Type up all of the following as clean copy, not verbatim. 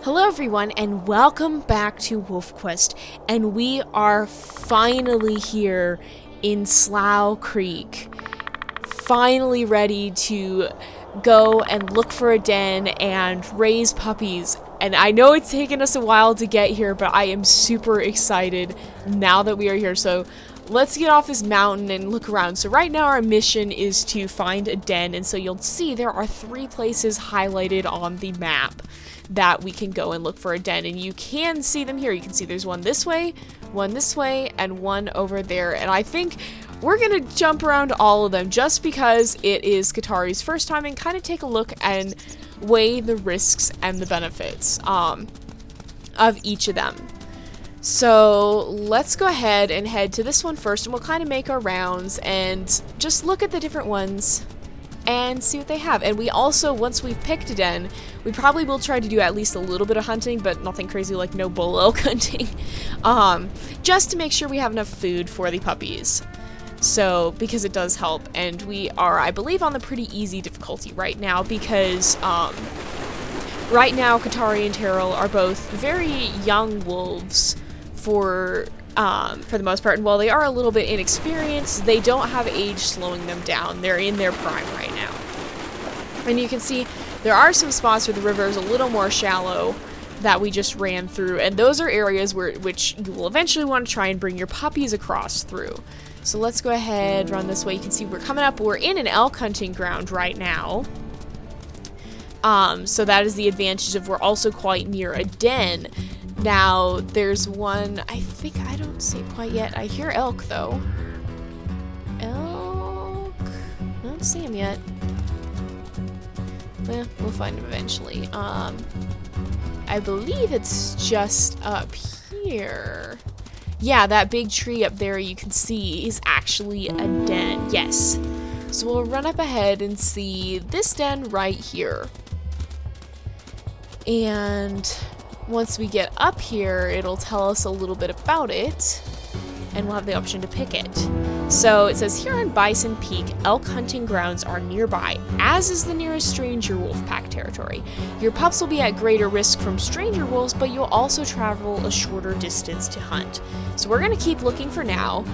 Hello everyone and welcome back to WolfQuest, and we are finally here in Slough Creek, finally ready to go and look for a den and raise puppies. And I know it's taken us a while to get here, but I am super excited now that we are here. So let's get off this mountain and look around. So right now our mission is to find a den, and so you'll see there are 3 places highlighted on the map that we can go and look for a den, and you can see them here. You can see there's one this way, and one over there, and I think we're gonna jump around all of them just because it is Katari's first time and kind of take a look and weigh the risks and the benefits of each of them. So let's go ahead and head to this one first, and we'll kind of make our rounds and just look at the different ones and see what they have. And we also, once we've picked a den, we probably will try to do at least a little bit of hunting, but nothing crazy like no bull elk hunting, just to make sure we have enough food for the puppies. So, because it does help, and we are, I believe, on the pretty easy difficulty right now, because right now Katari and Terrell are both very young wolves for the most part, and while they are a little bit inexperienced, they don't have age slowing them down. They're in their prime right now. And you can see there are some spots where the river is a little more shallow that we just ran through, and those are areas which you will eventually want to try and bring your puppies across through. So let's go ahead, run this way. You can see we're coming up, we're in an elk hunting ground right now. So that is the advantage of we're also quite near a den. Now, there's one, I think I don't see it quite yet. I hear elk, though. Elk? I don't see him yet. Well, we'll find him eventually. I believe it's just up here. Yeah, that big tree up there you can see is actually a den. Yes. So we'll run up ahead and see this den right here. And once we get up here, it'll tell us a little bit about it, and we'll have the option to pick it. So it says, here on Bison Peak, elk hunting grounds are nearby, as is the nearest stranger wolf pack territory. Your pups will be at greater risk from stranger wolves, but you'll also travel a shorter distance to hunt. So we're going to keep looking for now.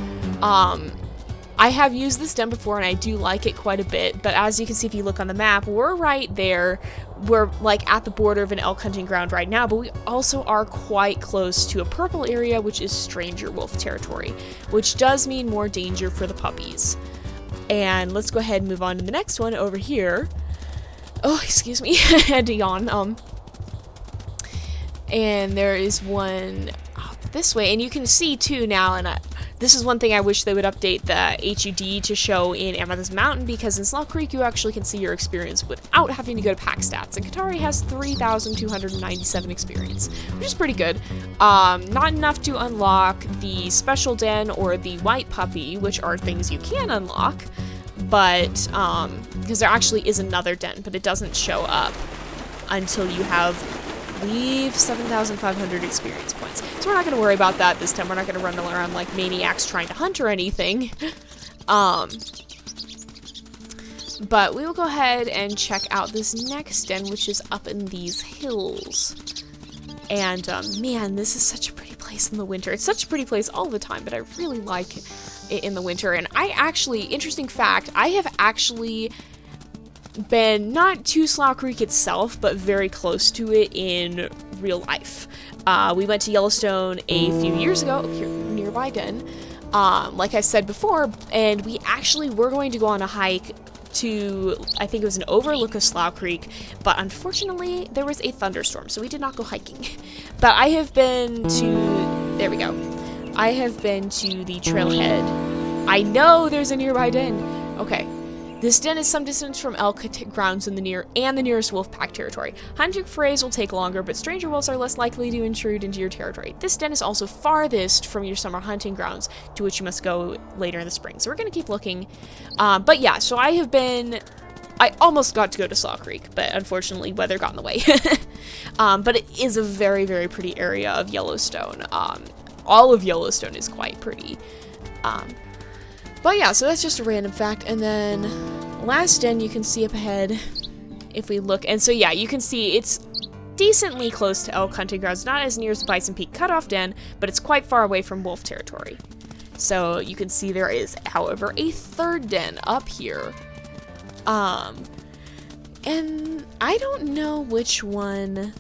I have used this den before, and I do like it quite a bit, but as you can see if you look on the map, we're right there. We're like at the border of an elk hunting ground right now, but we also are quite close to a purple area, which is stranger wolf territory, which does mean more danger for the puppies. And let's go ahead and move on to the next one over here. Oh, excuse me, I had to yawn. And there is one up this way, and you can see too now, and this is one thing I wish they would update the HUD to show in Amethyst Mountain, because in Slough Creek you actually can see your experience without having to go to pack stats, and Katari has 3,297 experience, which is pretty good. Not enough to unlock the special den or the white puppy, which are things you can unlock, but because there actually is another den, but it doesn't show up until you have, I believe, 7,500 experience points. So we're not going to worry about that this time. We're not going to run around like maniacs trying to hunt or anything. But we will go ahead and check out this next den, which is up in these hills. And man, this is such a pretty place in the winter. It's such a pretty place all the time, but I really like it in the winter. And I actually, interesting fact, I have actually been not to Slough Creek itself, but very close to it in real life. We went to Yellowstone a few years ago, here, nearby den, like I said before, and we actually were going to go on a hike to, I think it was an overlook of Slough Creek, but unfortunately there was a thunderstorm, so we did not go hiking. But I have been to, there we go, I have been to the trailhead. I know there's a nearby den. Okay. This den is some distance from elk grounds in the nearest wolf pack territory. Hunting forays will take longer, but stranger wolves are less likely to intrude into your territory. This den is also farthest from your summer hunting grounds, to which you must go later in the spring. So we're going to keep looking. But yeah, so I almost got to go to Slough Creek, but unfortunately weather got in the way. But it is a very, very pretty area of Yellowstone. All of Yellowstone is quite pretty. But yeah, so that's just a random fact. And then last den you can see up ahead if we look. And so yeah, you can see it's decently close to elk hunting grounds, not as near as the Bison Peak Cutoff Den, but it's quite far away from wolf territory. So you can see there is, however, a third den up here. And I don't know which one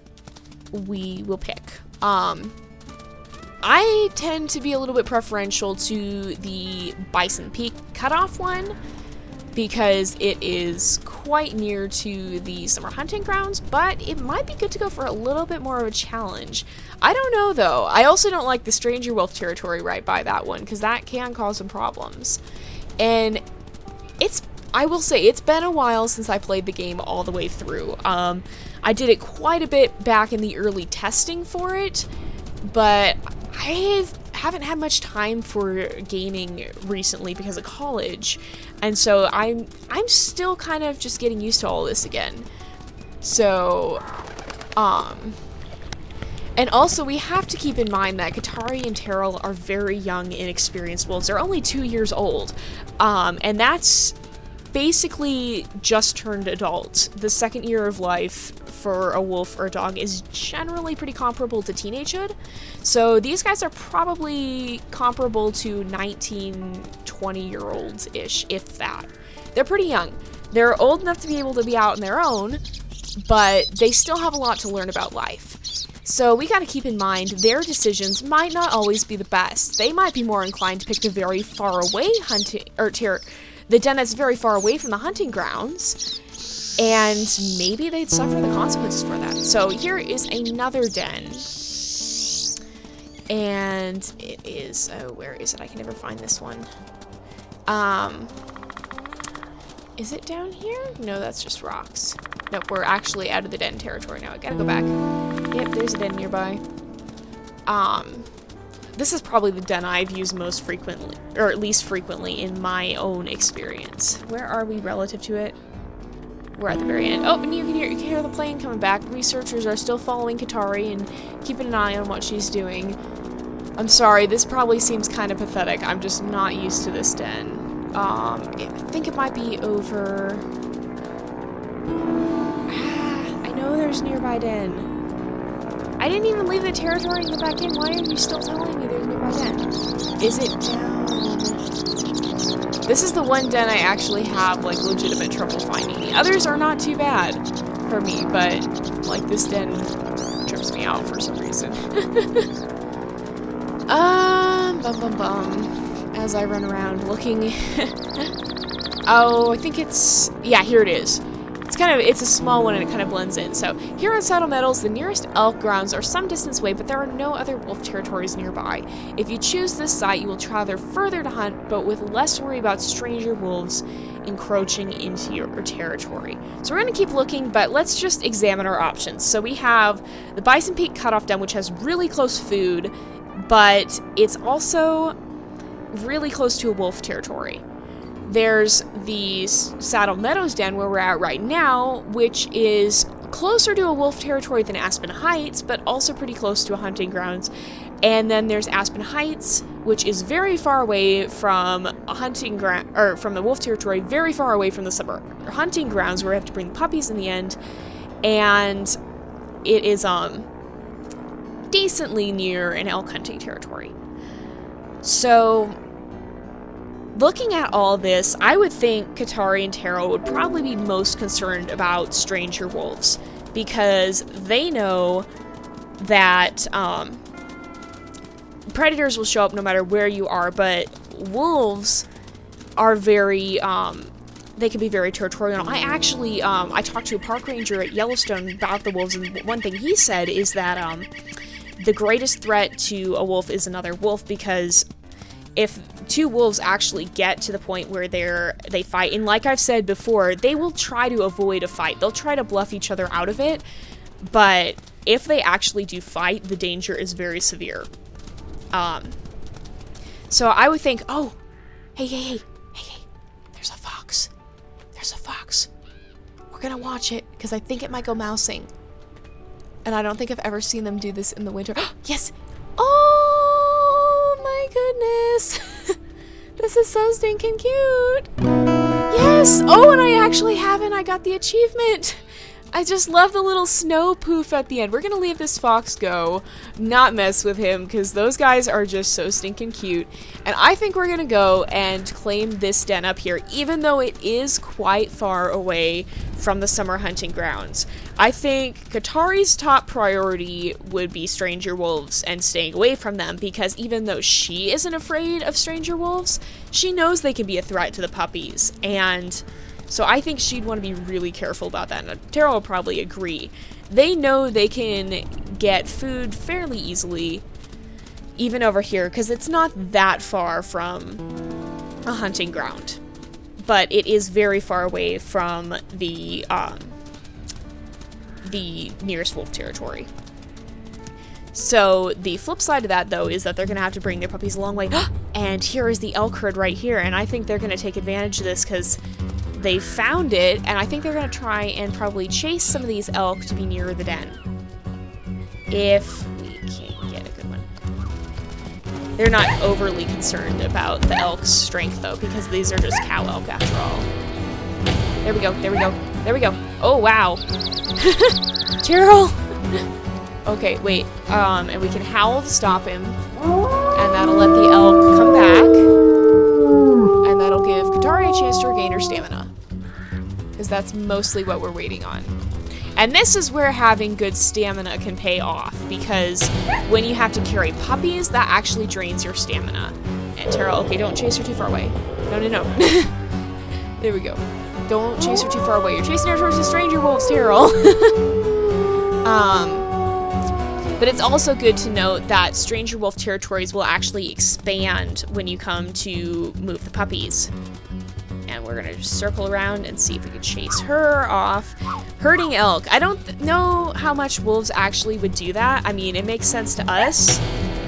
we will pick. I tend to be a little bit preferential to the Bison Peak Cutoff one because it is quite near to the summer hunting grounds, but it might be good to go for a little bit more of a challenge. I don't know though. I also don't like the stranger wolf territory right by that one because that can cause some problems. And I will say, it's been a while since I played the game all the way through. I did it quite a bit back in the early testing for it, but I haven't had much time for gaming recently because of college, and so I'm still kind of just getting used to all this again. So, and also we have to keep in mind that Katari and Terrell are very young, inexperienced wolves. They're only 2 years old, and that's basically just turned adult. The second year of life for a wolf or a dog is generally pretty comparable to teenagehood. So these guys are probably comparable to 19, 20-year-olds-ish, if that. They're pretty young. They're old enough to be able to be out on their own, but they still have a lot to learn about life. So we gotta keep in mind their decisions might not always be the best. They might be more inclined to pick the very far away the den that's very far away from the hunting grounds, and maybe they'd suffer the consequences for that. So here is another den, and it is, oh, where is it? I can never find this one. Is it down here? No, that's just rocks. Nope, we're actually out of the den territory now. I gotta go back. Yep, there's a den nearby. This is probably the den I've used most frequently, or at least frequently in my own experience. Where are we relative to it? We're at the very end. Oh, and you can hear the plane coming back. Researchers are still following Katari and keeping an eye on what she's doing. I'm sorry, this probably seems kind of pathetic. I'm just not used to this den. I think it might be over... I know there's a nearby den. I didn't even leave the territory and go back in. Why are you still telling me there's a nearby den? Is it down? This is the one den I actually have, like, legitimate trouble finding. The others are not too bad for me, but, like, this den trips me out for some reason. As I run around looking. Oh, I think it's... Yeah, here it is. It's a small one and it kind of blends in. So here on Saddle Meadows, the nearest elk grounds are some distance away, but there are no other wolf territories nearby. If you choose this site, you will travel further to hunt, but with less worry about stranger wolves encroaching into your territory. So we're going to keep looking, but let's just examine our options. So we have the Bison Peak Cutoff Den, which has really close food, but it's also really close to a wolf territory. There's the Saddle Meadows Den where we're at right now, which is closer to a wolf territory than Aspen Heights, but also pretty close to a hunting grounds. And then there's Aspen Heights, which is very far away from a hunting ground, or from the wolf territory, very far away from the summer hunting grounds where we have to bring the puppies in the end. And it is decently near an elk hunting territory. So looking at all this, I would think Katari and Taro would probably be most concerned about stranger wolves because they know that predators will show up no matter where you are, but wolves are very, they can be very territorial. I actually, I talked to a park ranger at Yellowstone about the wolves, and one thing he said is that the greatest threat to a wolf is another wolf, because if two wolves actually get to the point where they fight, and like I've said before, they will try to avoid a fight. They'll try to bluff each other out of it, but if they actually do fight, the danger is very severe. So I would think, oh, hey, there's a fox. There's a fox. We're gonna watch it, because I think it might go mousing. And I don't think I've ever seen them do this in the winter. Yes! Oh my goodness! This is so stinking cute! Yes! Oh, and I actually haven't. I got the achievement! I just love the little snow poof at the end. We're gonna leave this fox go, not mess with him, because those guys are just so stinking cute. And I think we're gonna go and claim this den up here, even though it is quite far away from the summer hunting grounds. I think Katari's top priority would be stranger wolves and staying away from them, because even though she isn't afraid of stranger wolves, she knows they can be a threat to the puppies, and so I think she'd want to be really careful about that, and Tara will probably agree. They know they can get food fairly easily, even over here, because it's not that far from a hunting ground. But it is very far away from the nearest wolf territory. So the flip side of that, though, is that they're going to have to bring their puppies a long way. And here is the elk herd right here, and I think they're going to take advantage of this because they found it, and I think they're going to try and probably chase some of these elk to be nearer the den. If we can get a good one. They're not overly concerned about the elk's strength, though, because these are just cow elk after all. There we go, there we go, there we go. Oh, wow. Terrell! Okay, wait. And we can howl to stop him. And that'll let the elk come back. And that'll give Katari a chance to regain her stamina. Because that's mostly what we're waiting on. And this is where having good stamina can pay off, because when you have to carry puppies, that actually drains your stamina. And Terrell, okay, don't chase her too far away. No, no, no. There we go. Don't chase her too far away. You're chasing her towards the stranger wolves, Terrell. But it's also good to note that stranger wolf territories will actually expand when you come to move the puppies. And we're gonna just circle around and see if we can chase her off. Herding elk. I don't know how much wolves actually would do that. I mean, it makes sense to us.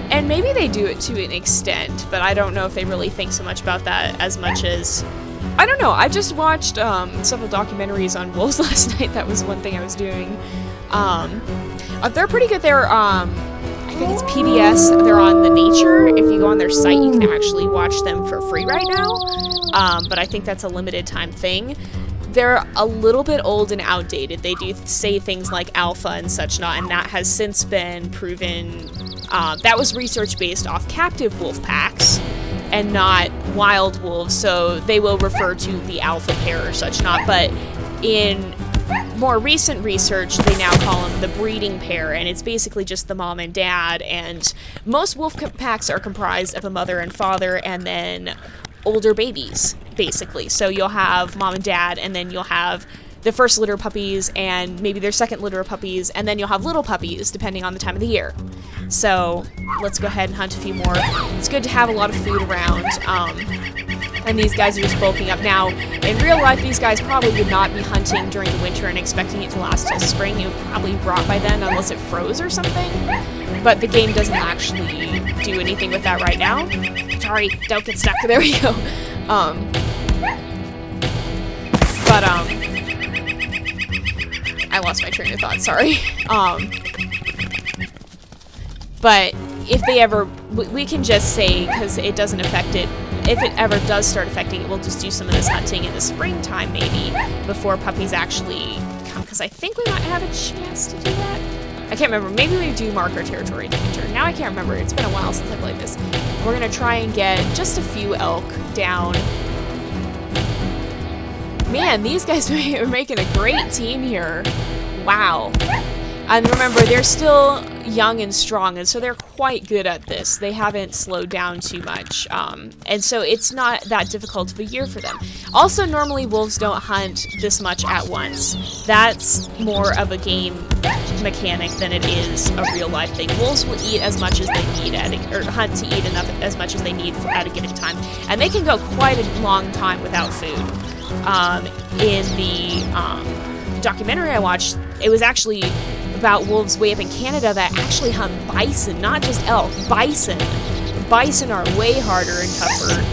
And maybe they do it to an extent, but I don't know if they really think so much about that as much as... I don't know. I just watched several documentaries on wolves last night. That was one thing I was doing. They're pretty good. They're, I think it's PBS. They're on The Nature. If you go on their site, you can actually watch them for free right now. But I think that's a limited time thing. They're a little bit old and outdated. They do say things like alpha and such not, and that has since been proven. That was research based off captive wolf packs and not wild wolves, so they will refer to the alpha pair or such not. But in more recent research, they now call them the breeding pair, and it's basically just the mom and dad, and most wolf packs are comprised of a mother and father and then older babies, basically. So you'll have mom and dad, and then you'll have the first litter of puppies and maybe their second litter of puppies, and then you'll have little puppies depending on the time of the year. So let's go ahead and hunt a few more. It's good to have a lot of food around. And these guys are just bulking up. Now, in real life, these guys probably would not be hunting during the winter and expecting it to last till spring. It would probably rot by then unless it froze or something. But the game doesn't actually do anything with that right now. Sorry, don't get stuck. There we go. I lost my train of thought, sorry. But if they ever, we can just say, because it doesn't affect it, if it ever does start affecting it, we'll just do some of this hunting in the springtime, maybe, before puppies actually come, because I think we might have a chance to do that. I can't remember. Maybe we do mark our territory in the winter. Now I can't remember. It's been a while since I played this. We're going to try and get just a few elk down. Man, these guys are making a great team here. Wow. And remember, they're still young and strong, and so they're quite good at this. They haven't slowed down too much, and so it's not that difficult of a year for them. Also, normally wolves don't hunt this much at once. That's more of a game mechanic than it is a real life thing. Wolves will eat as much as they need or hunt to eat enough as much as they need at a given time, and they can go quite a long time without food. In the documentary I watched, it was actually about wolves way up in Canada that actually hunt bison, not just elk, bison. Bison are way harder and tougher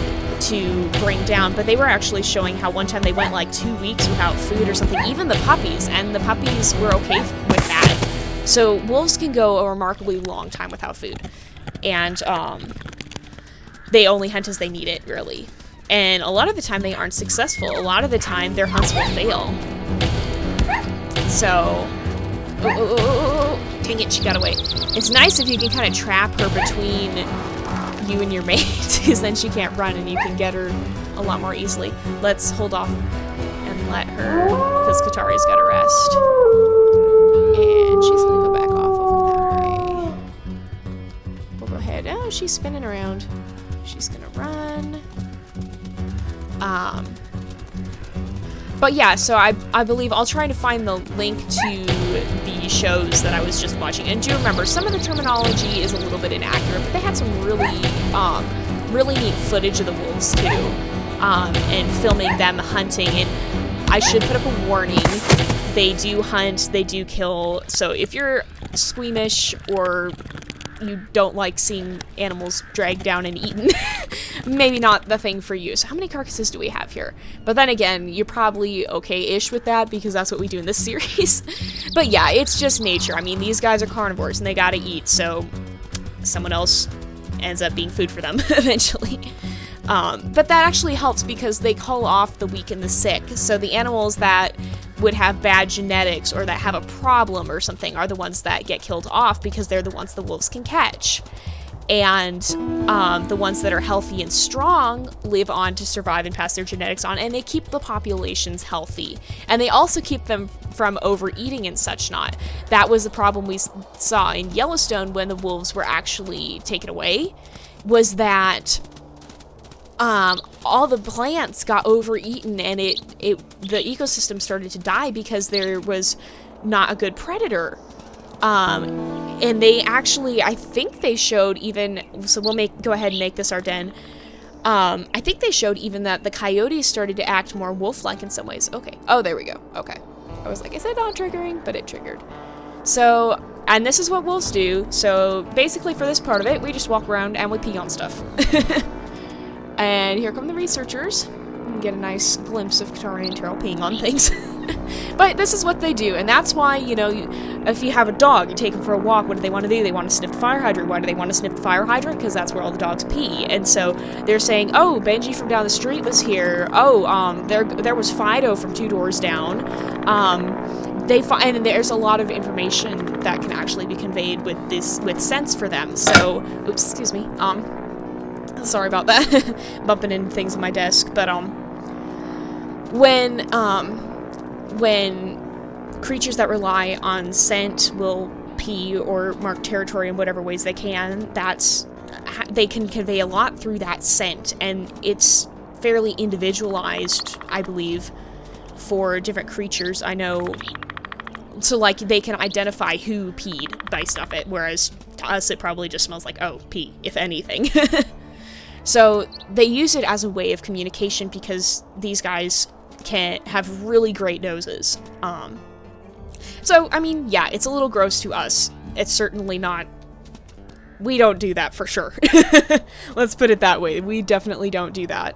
to bring down, but they were actually showing how one time they went like 2 weeks without food or something, even the puppies, and the puppies were okay with that. So wolves can go a remarkably long time without food, and they only hunt as they need it, really. And a lot of the time they aren't successful. A lot of the time their hunts will fail. So, dang it, she got away. It's nice if you can kind of trap her between you and your mate, because then she can't run and you can get her a lot more easily. Let's hold off and let her, because Katari's got to rest. And she's going to go back off over that way. We'll go ahead. Oh, she's spinning around. She's going to run. But yeah, so I believe I'll try to find the link to the shows that I was just watching. And do remember, some of the terminology is a little bit inaccurate, but they had some really neat footage of the wolves too, and filming them hunting. And I should put up a warning. They do hunt, they do kill, so if you're squeamish or you don't like seeing animals dragged down and eaten, maybe not the thing for you. So how many carcasses do we have here? But then again, you're probably okay-ish with that because that's what we do in this series. But yeah, it's just nature. I mean, these guys are carnivores and they gotta eat, so someone else ends up being food for them eventually. But that actually helps because they call off the weak and the sick. So the animals that would have bad genetics or that have a problem or something are the ones that get killed off because they're the ones the wolves can catch. And the ones that are healthy and strong live on to survive and pass their genetics on, and they keep the populations healthy. And they also keep them from overeating and such not. That was the problem we saw in Yellowstone when the wolves were actually taken away, was that all the plants got overeaten and the ecosystem started to die because there was not a good predator. And they actually, I think they showed even, so we'll go ahead and make this our den. I think they showed even that the coyotes started to act more wolf-like in some ways. Okay. Oh, there we go. Okay. I was like, I said not triggering, but it triggered. So, and this is what wolves do. So basically for this part of it, we just walk around and we pee on stuff. And here come the researchers. You can get a nice glimpse of Katari and Terrell peeing on things. But this is what they do, and that's why, you know, if you have a dog, you take them for a walk, what do they want to do? They want to sniff the fire hydrant. Why do they want to sniff the fire hydrant? Because that's where all the dogs pee. And so they're saying, oh, Benji from down the street was here. Oh, there was Fido from 2 doors down. And there's a lot of information that can actually be conveyed with sense for them. So, oops, excuse me. Sorry about that. Bumping into things on my desk. But when creatures that rely on scent will pee or mark territory in whatever ways they can, they can convey a lot through that scent, and it's fairly individualized, I believe, for different creatures. I know, so like they can identify who peed based off it, whereas to us it probably just smells like, oh, pee, if anything. So they use it as a way of communication because these guys can have really great noses. So, I mean, yeah, it's a little gross to us. It's certainly not... We don't do that for sure. Let's put it that way. We definitely don't do that.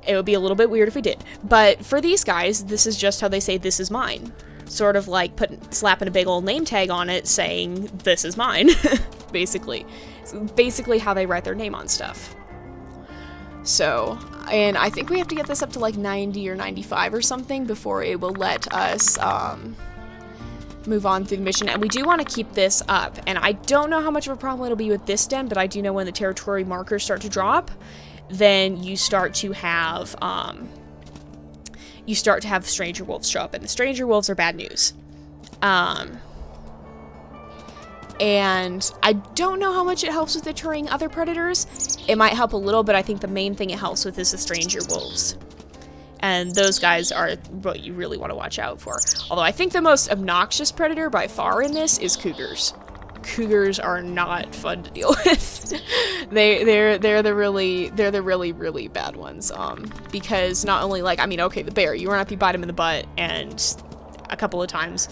It would be a little bit weird if we did. But for these guys, this is just how they say, this is mine. Sort of like slapping a big old name tag on it saying, this is mine, basically. It's basically how they write their name on stuff. So, and I think we have to get this up to like 90 or 95 or something before it will let us move on through the mission. And we do want to keep this up. And I don't know how much of a problem it'll be with this den, but I do know when the territory markers start to drop, then you start to have stranger wolves show up, and the stranger wolves are bad news. And I don't know how much it helps with deterring other predators. It might help a little, but I think the main thing it helps with is the stranger wolves. And those guys are what you really want to watch out for. Although I think the most obnoxious predator by far in this is cougars. Cougars are not fun to deal with. they're the really bad ones. Because not only, like, I mean, okay, the bear, you run up, you bite him in the butt, and a couple of times,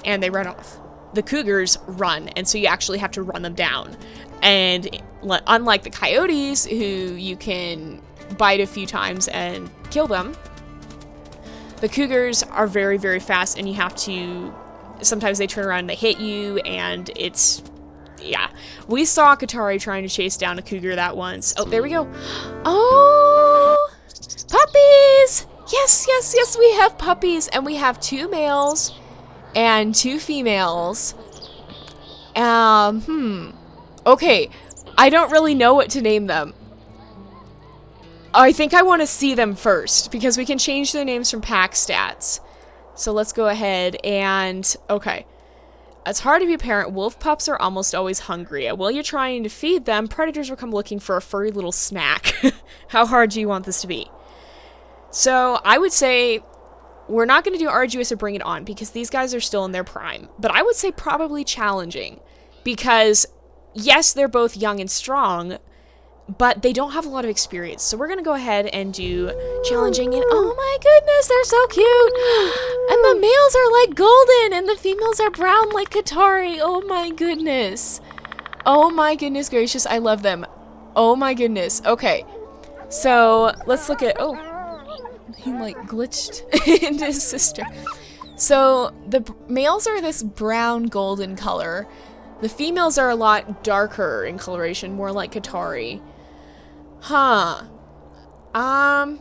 and they run off. The cougars run, and so you actually have to run them down. And unlike the coyotes, who you can bite a few times and kill them, the cougars are very, very fast, and you have to... Sometimes they turn around and they hit you, and it's... Yeah. We saw Katari trying to chase down a cougar that once. Oh, there we go. Oh! Puppies! Yes, yes, yes, we have puppies, and we have 2 males and 2 females. Okay, I don't really know what to name them. I think I want to see them first, because we can change their names from pack stats. So let's go ahead and... Okay. It's hard to be a parent. Wolf pups are almost always hungry. While you're trying to feed them, predators will come looking for a furry little snack. How hard do you want this to be? So I would say we're not going to do arduous or bring it on, because these guys are still in their prime. But I would say probably challenging, because yes, they're both young and strong, but they don't have a lot of experience. So we're going to go ahead and do challenging, and oh my goodness, they're so cute. And the males are like golden and the females are brown like Katari. Oh my goodness. Oh my goodness gracious, I love them. Oh my goodness. Okay. So let's look at, oh, he like glitched into his sister. So the males are this brown golden color. The females are a lot darker in coloration, more like Katari. Huh. I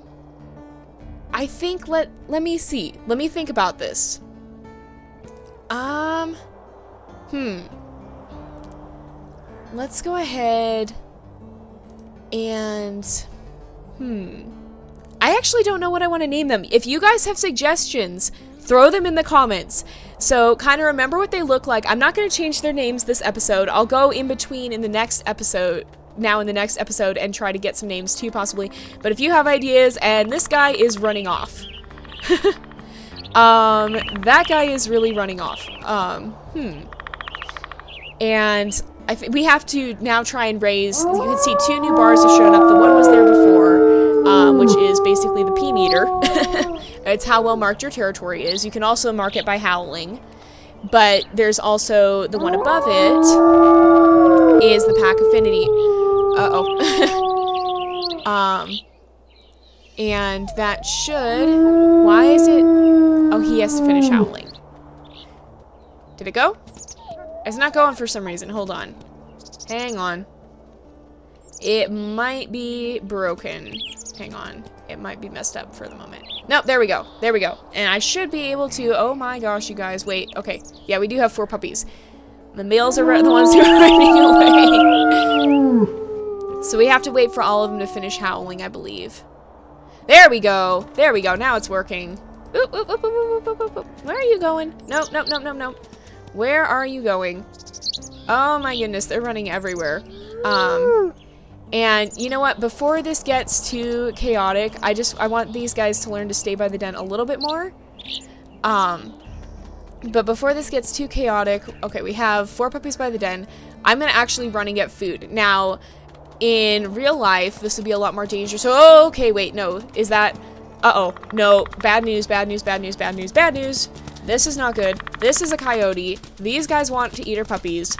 think let me see. Let me think about this. Let's go ahead and I actually don't know what I want to name them. If you guys have suggestions, throw them in the comments. So kind of remember what they look like. I'm not going to change their names this episode. I'll go in between in the next episode, and try to get some names too, possibly. But if you have ideas, and this guy is running off. That guy is really running off. And I think we have to now try and raise, you can see 2 new bars have shown up. The one was there before, which is basically the P meter. It's how well marked your territory is. You can also mark it by howling. But there's also the one above it is the pack affinity. And that should... Why is it... Oh, he has to finish howling. Did it go? It's not going for some reason. Hold on. Hang on. It might be broken. Hang on. It might be messed up for the moment. Nope, there we go. There we go. And I should be able to... Oh my gosh, you guys. Wait. Okay. Yeah, we do have 4 puppies. The males are the ones who are running away. So we have to wait for all of them to finish howling, I believe. There we go. There we go. Now it's working. Oop, oop, oop, oop, oop, oop, oop. Where are you going? Nope, nope, nope, nope, nope. Where are you going? Oh my goodness, they're running everywhere. And you know what? Before this gets too chaotic, I want these guys to learn to stay by the den a little bit more. But before this gets too chaotic, okay, we have 4 puppies by the den. I'm gonna actually run and get food. Now, in real life, this would be a lot more dangerous. Oh, okay, wait, no. Is that... Uh-oh. No. Bad news, bad news, bad news, bad news, bad news. This is not good. This is a coyote. These guys want to eat our puppies.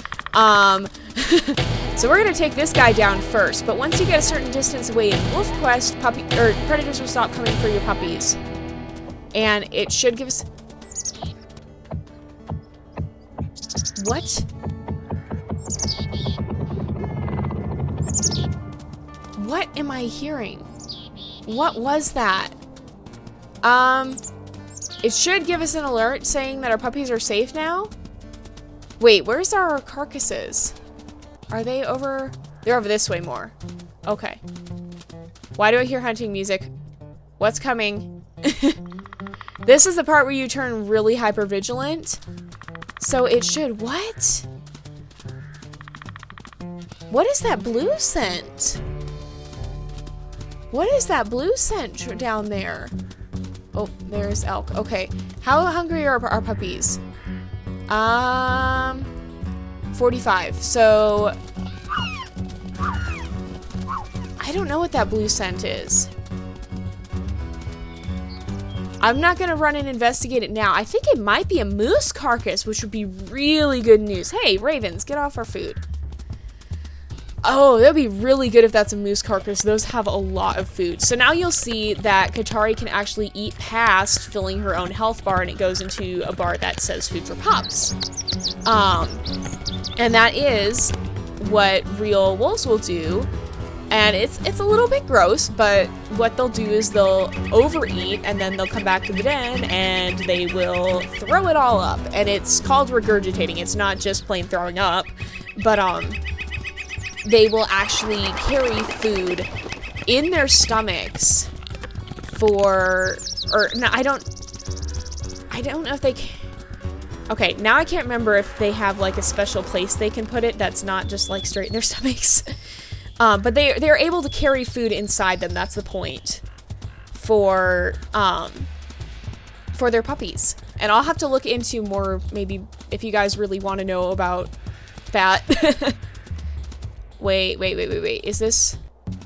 So we're gonna take this guy down first, but once you get a certain distance away in WolfQuest, predators will stop coming for your puppies. And it should give us... What? What am I hearing? What was that? It should give us an alert saying that our puppies are safe now. Wait, where's our carcasses? Are they over? They're over this way more. Okay. Why do I hear hunting music? What's coming? This is the part where you turn really hypervigilant. So it should... What? What is that blue scent? What is that blue scent down there? Oh, there's elk. Okay. How hungry are our puppies? 45. So... I don't know what that blue scent is. I'm not gonna run and investigate it now. I think it might be a moose carcass, which would be really good news. Hey, ravens, get off our food. Oh, that would be really good if that's a moose carcass. Those have a lot of food. So now you'll see that Katari can actually eat past filling her own health bar, and it goes into a bar that says food for pups. And that is what real wolves will do. And it's a little bit gross, but what they'll do is they'll overeat and then they'll come back to the den and they will throw it all up. And it's called regurgitating. It's not just plain throwing up, but they will actually carry food in their stomachs for, or no, I don't know if they can. Okay, now I can't remember if they have like a special place they can put it that's not just like straight in their stomachs. But they're able to carry food inside them. That's the point for their puppies. And I'll have to look into more, maybe if you guys really want to know about that. Wait. Is this?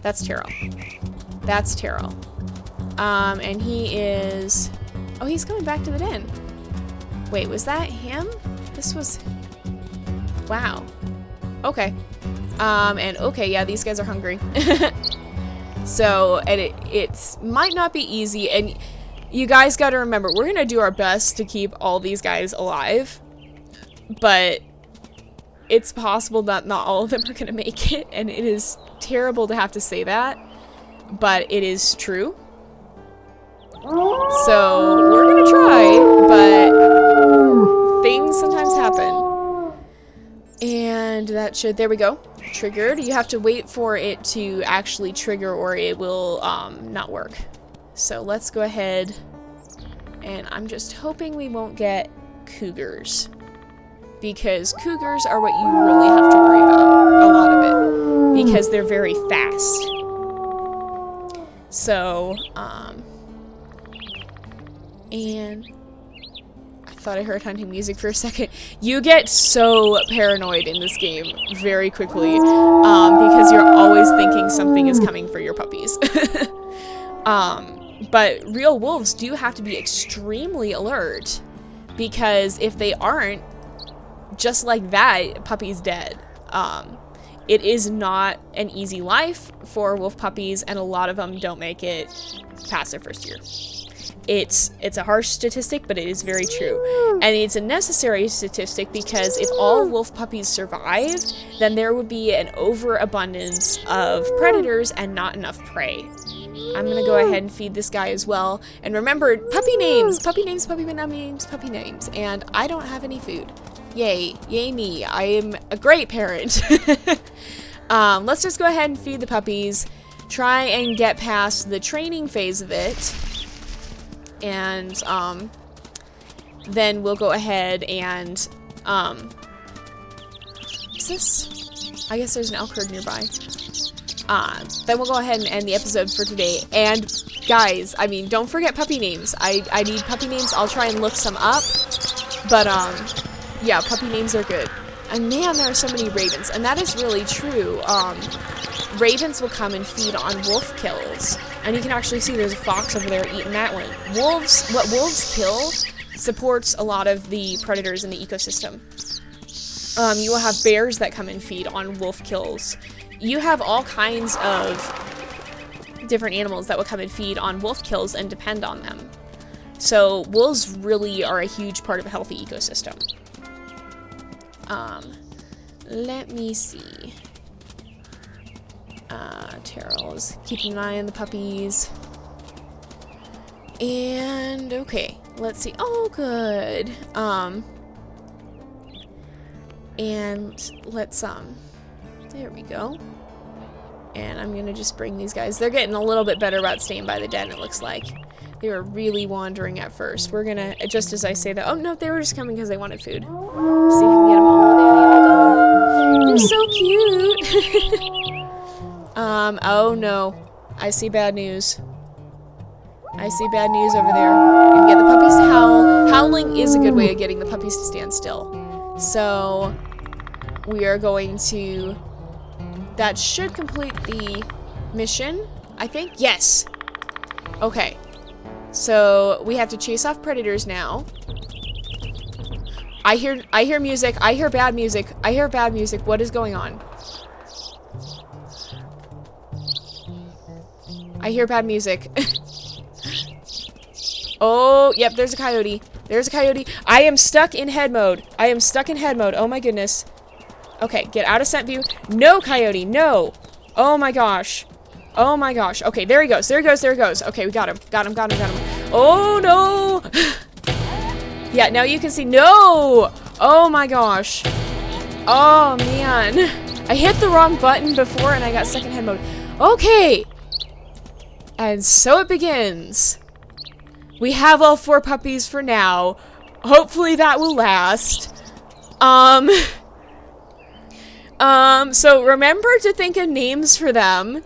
That's Terrell. That's Terrell. And he is. Oh, he's coming back to the den. Wait, was that him? This was. Wow. Okay. And okay, yeah, these guys are hungry. So, and it might not be easy, and you guys gotta remember, we're gonna do our best to keep all these guys alive, but it's possible that not all of them are gonna make it, and it is terrible to have to say that, but it is true. So, we're gonna try, but things sometimes happen. And that should, there we go, triggered. You have to wait for it to actually trigger or it will not work. So let's go ahead, and I'm just hoping we won't get cougars, because cougars are what you really have to worry about, a lot of it, because they're very fast. So, and I thought I heard hunting music for a second. You get so paranoid in this game very quickly, because you're always thinking something is coming for your puppies. But real wolves do have to be extremely alert, because if they aren't, just like that, puppy's dead. It is not an easy life for wolf puppies, and a lot of them don't make it past their first year. It's a harsh statistic, but it is very true. And it's a necessary statistic, because if all wolf puppies survived, then there would be an overabundance of predators and not enough prey. I'm gonna go ahead and feed this guy as well. And remember, puppy names, and I don't have any food. Yay me, I am a great parent. Let's just go ahead and feed the puppies, try and get past the training phase of it. And then we'll go ahead and is this? I guess there's an elk herd nearby. Then we'll go ahead and end the episode for today. And guys, I mean, don't forget puppy names. I need puppy names. I'll try and look some up. But yeah, puppy names are good. And man, there are so many ravens, and that is really true. Ravens will come and feed on wolf kills. And you can actually see there's a fox over there eating that one. What wolves kill supports a lot of the predators in the ecosystem. You will have bears that come and feed on wolf kills. You have all kinds of different animals that will come and feed on wolf kills and depend on them. So wolves really are a huge part of a healthy ecosystem. Let me see. Terrell is keeping an eye on the puppies. And, okay, let's see. Oh, good. And let's, there we go. And I'm gonna just bring these guys. They're getting a little bit better about staying by the den, it looks like. They were really wandering at first. We're gonna, just as I say that, oh no, they were just coming because they wanted food. See if we can get them. Oh, there they all go. They're so cute. Oh no. I see bad news. I see bad news over there. We're gonna get the puppies to howl. Howling is a good way of getting the puppies to stand still. So, we are going to, that should complete the mission, I think. Yes. Okay. So, we have to chase off predators now. I hear music. I hear bad music. I hear bad music. What is going on? I hear bad music. Oh, yep, there's a coyote. There's a coyote. I am stuck in head mode. I am stuck in head mode. Oh my goodness. Okay, get out of scent view. No, coyote, no. Oh my gosh. Oh my gosh. Okay, there he goes. There he goes. There he goes. Okay, we got him. Got him. Got him. Got him. Oh no. Yeah, now you can see. No. Oh my gosh. Oh man. I hit the wrong button before and I got secondhand mode. Okay. And so it begins. We have all 4 puppies for now. Hopefully that will last. So remember to think of names for them.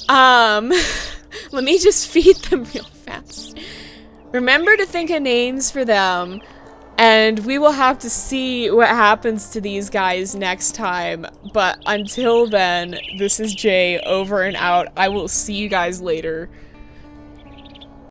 Let me just feed them real fast. Remember to think of names for them, and we will have to see what happens to these guys next time. But until then, this is Jay, over and out. I will see you guys later.